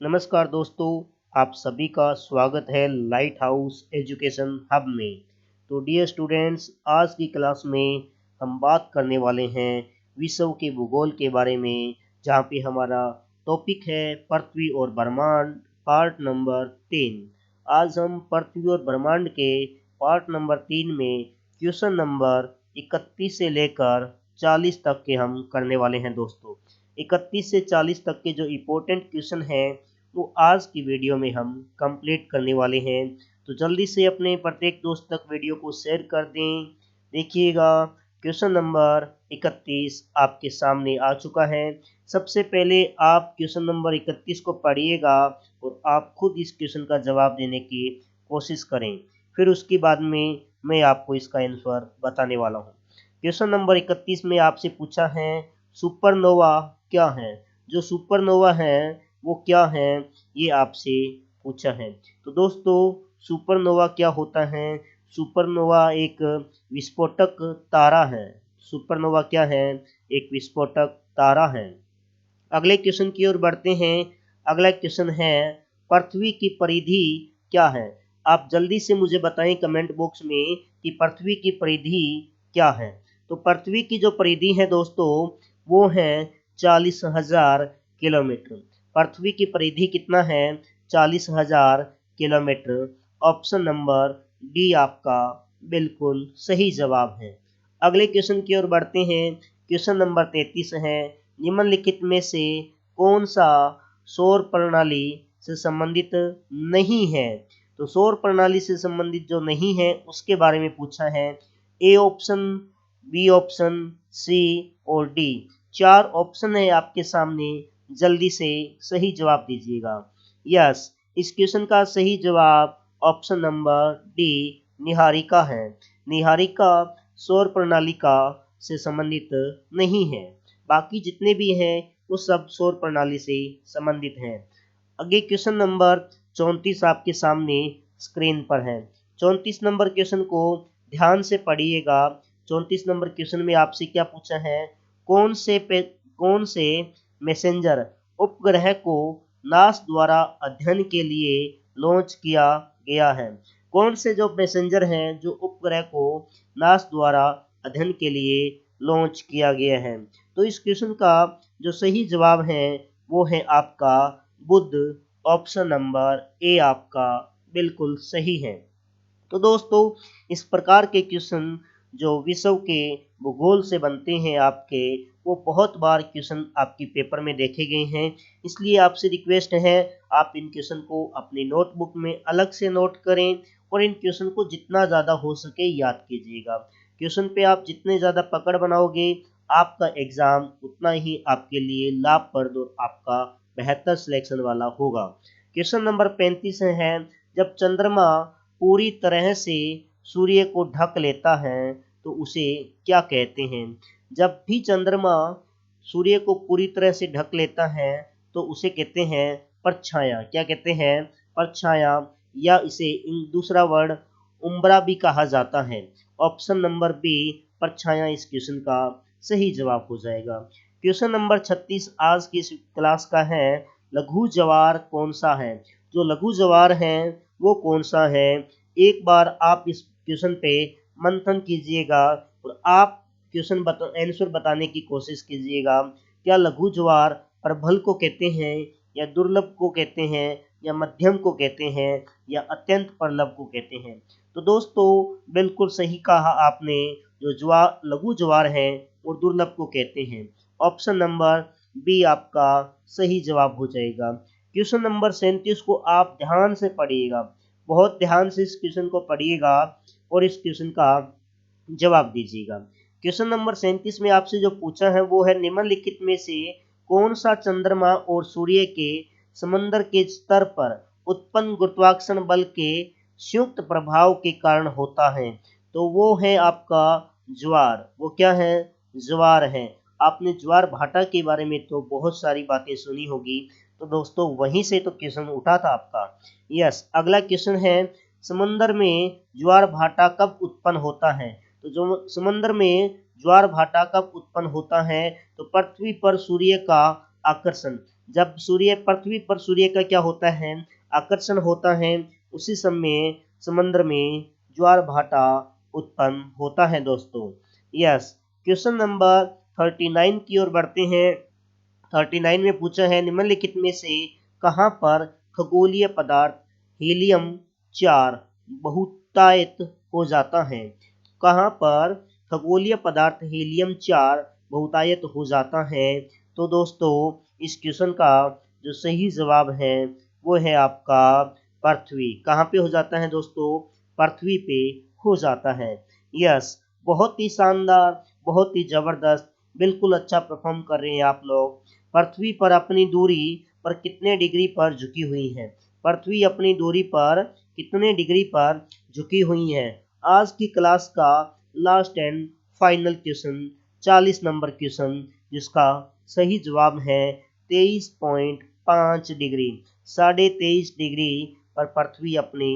नमस्कार दोस्तों, आप सभी का स्वागत है लाइट हाउस एजुकेशन हब में। तो डियर स्टूडेंट्स, आज की क्लास में हम बात करने वाले हैं विश्व के भूगोल के बारे में, जहाँ पे हमारा टॉपिक है पृथ्वी और ब्रह्मांड, पार्ट नंबर 3। आज हम पृथ्वी और ब्रह्मांड के पार्ट नंबर 3 में क्वेश्चन नंबर 31 से लेकर 40 तक के हम करने वाले हैं दोस्तों। 31 से 40 तक के जो इम्पोर्टेंट क्वेश्चन हैं वो आज की वीडियो में हम कंप्लीट करने वाले हैं। तो जल्दी से अपने प्रत्येक दोस्त तक वीडियो को शेयर कर दें। देखिएगा, क्वेश्चन नंबर 31 आपके सामने आ चुका है। सबसे पहले आप क्वेश्चन नंबर 31 को पढ़िएगा और आप खुद इस क्वेश्चन का जवाब देने की कोशिश करें। फिर उसके बाद में मैं आपको इसका आंसर बताने वाला हूँ। क्वेश्चन नंबर 31 में आपसे पूछा है सुपरनोवा क्या है। जो सुपरनोवा है वो क्या है, ये आपसे पूछा है। तो दोस्तों, सुपरनोवा क्या होता है? सुपरनोवा एक विस्फोटक तारा है। सुपरनोवा क्या है? एक विस्फोटक तारा है। अगले क्वेश्चन की ओर बढ़ते हैं। अगला क्वेश्चन है पृथ्वी की परिधि क्या है। आप जल्दी से मुझे बताएं कमेंट बॉक्स में कि पृथ्वी की परिधि क्या है। तो पृथ्वी की जो परिधि है दोस्तों, वो है 40,000 किलोमीटर। पृथ्वी की परिधि कितना है? 40,000 किलोमीटर। ऑप्शन नंबर डी आपका बिल्कुल सही जवाब है। अगले क्वेश्चन की ओर बढ़ते हैं। क्वेश्चन नंबर 33 है निम्नलिखित में से कौन सा सौर प्रणाली से संबंधित नहीं है। तो सौर प्रणाली से संबंधित जो नहीं है उसके बारे में पूछा है। ए ऑप्शन, बी ऑप्शन, सी और डी। 4 ऑप्शन है आपके सामने, जल्दी से सही जवाब दीजिएगा। यस, इस क्वेश्चन का सही जवाब ऑप्शन नंबर डी निहारिका है। निहारिका सौर प्रणाली का से संबंधित नहीं है। बाकी जितने भी हैं वो सब सौर प्रणाली से संबंधित हैं। आगे क्वेश्चन नंबर 34 आपके सामने स्क्रीन पर है। 34 नंबर क्वेश्चन को ध्यान से पढ़िएगा। 34 नंबर क्वेश्चन में आपसे क्या पूछा है? कौन से मैसेंजर उपग्रह को नासा द्वारा अध्ययन के लिए लॉन्च किया गया है। कौन से जो मैसेंजर हैं जो उपग्रह को नासा द्वारा अध्ययन के लिए लॉन्च किया गया है। तो इस क्वेश्चन का जो सही जवाब है वो है आपका बुध। ऑप्शन नंबर ए आपका बिल्कुल सही है। तो दोस्तों, इस प्रकार के क्वेश्चन जो विश्व के भूगोल से बनते हैं आपके, वो बहुत बार क्वेश्चन आपकी पेपर में देखे गए हैं। इसलिए आपसे रिक्वेस्ट है आप इन क्वेश्चन को अपनी नोटबुक में अलग से नोट करें और इन क्वेश्चन को जितना ज़्यादा हो सके याद कीजिएगा। क्वेश्चन पे आप जितने ज़्यादा पकड़ बनाओगे, आपका एग्ज़ाम उतना ही आपके लिए लाभप्रद और आपका बेहतर सिलेक्शन वाला होगा। क्वेश्चन नंबर 35 है जब चंद्रमा पूरी तरह से सूर्य को ढक लेता है तो उसे क्या कहते हैं। जब भी चंद्रमा सूर्य को पूरी तरह से ढक लेता है तो उसे कहते हैं परछाया। क्या कहते हैं? परछाया, या इसे दूसरा वर्ड उम्ब्रा भी कहा जाता है। ऑप्शन नंबर बी परछाया इस क्वेश्चन का सही जवाब हो जाएगा। क्वेश्चन नंबर 36 आज की इस क्लास का है लघु ज्वार कौन सा है। जो लघु ज्वार है वो कौन सा है? एक बार आप इस क्वेश्चन पे मंथन कीजिएगा और आप क्वेश्चन आंसर बताने की कोशिश कीजिएगा। क्या लघु ज्वार प्रबल को कहते हैं, या दुर्लभ को कहते हैं, या मध्यम को कहते हैं, या अत्यंत प्रबल को कहते हैं? तो दोस्तों, बिल्कुल सही कहा आपने। जो ज्वार लघु ज्वार है वो दुर्लभ को कहते हैं। ऑप्शन नंबर बी आपका सही जवाब हो जाएगा। क्वेश्चन नंबर 37 को आप ध्यान से पढ़िएगा, बहुत ध्यान से इस क्वेश्चन को पढ़िएगा और इस क्वेश्चन का जवाब दीजिएगा। क्वेश्चन नंबर 37 में आपसे जो पूछा है वो है निम्नलिखित में से कौन सा चंद्रमा और सूर्य के समंदर के स्तर पर उत्पन्न गुरुत्वाकर्षण बल के संयुक्त प्रभाव के कारण होता है। तो वो है आपका ज्वार। वो क्या है? ज्वार है। आपने ज्वार भाटा के बारे में तो बहुत सारी बातें सुनी होगी, तो दोस्तों वहीं से तो क्वेश्चन उठा था आपका। यस, अगला क्वेश्चन है समंदर में ज्वार भाटा कब उत्पन्न होता है। तो जो समंदर में ज्वार भाटा कब उत्पन्न होता है? तो पृथ्वी पर सूर्य का आकर्षण, जब सूर्य पृथ्वी पर सूर्य का क्या होता है, आकर्षण होता है, उसी समय समंदर में ज्वार भाटा उत्पन्न होता है दोस्तों। यस, क्वेश्चन नंबर 39 की ओर बढ़ते हैं। 39 में पूछा है निम्नलिखित में से कहां पर खगोलीय पदार्थ हीलियम 4 बहुतायत हो जाता है। कहां पर खगोलीय पदार्थ हीलियम 4 बहुतायत हो जाता है। तो दोस्तों इस क्वेश्चन का जो सही जवाब है वो है आपका पृथ्वी। कहाँ पे हो जाता है दोस्तों, पृथ्वी पे हो जाता है। यस, बहुत ही शानदार, बहुत ही जबरदस्त, बिल्कुल अच्छा परफॉर्म कर रहे हैं आप लोग। पृथ्वी पर अपनी दूरी पर कितने डिग्री पर झुकी हुई है। पृथ्वी अपनी दूरी पर कितने डिग्री पर झुकी हुई है। आज की क्लास का last and final question 40 number question, जिसका सही जवाब है 23.5 डिग्री। 23.5 डिग्री पर पृथ्वी अपनी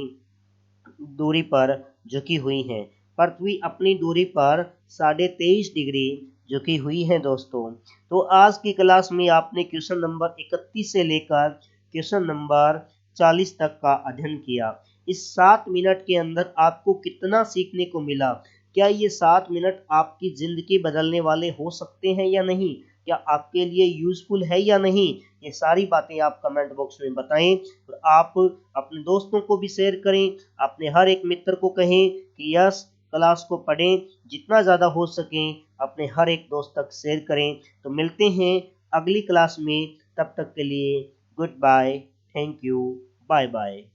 दूरी पर झुकी हुई है। पृथ्वी अपनी दूरी पर 23.5 डिग्री झुकी हुई है दोस्तों। तो आज की क्लास में आपने क्वेश्चन नंबर 31 से लेकर क्वेश्चन नंबर 40 तक का अध्ययन किया। इस 7 मिनट के अंदर आपको कितना सीखने को मिला। क्या ये 7 मिनट आपकी जिंदगी बदलने वाले हो सकते हैं या नहीं, क्या आपके लिए यूजफुल है या नहीं, ये सारी बातें आप कमेंट बॉक्स में बताएं। और आप अपने दोस्तों को भी शेयर करें, अपने हर एक मित्र को कहें कि यस क्लास को पढ़ें, जितना ज़्यादा हो सके अपने हर एक दोस्त तक शेयर करें। तो मिलते हैं अगली क्लास में, तब तक के लिए good bye, thank you, bye bye.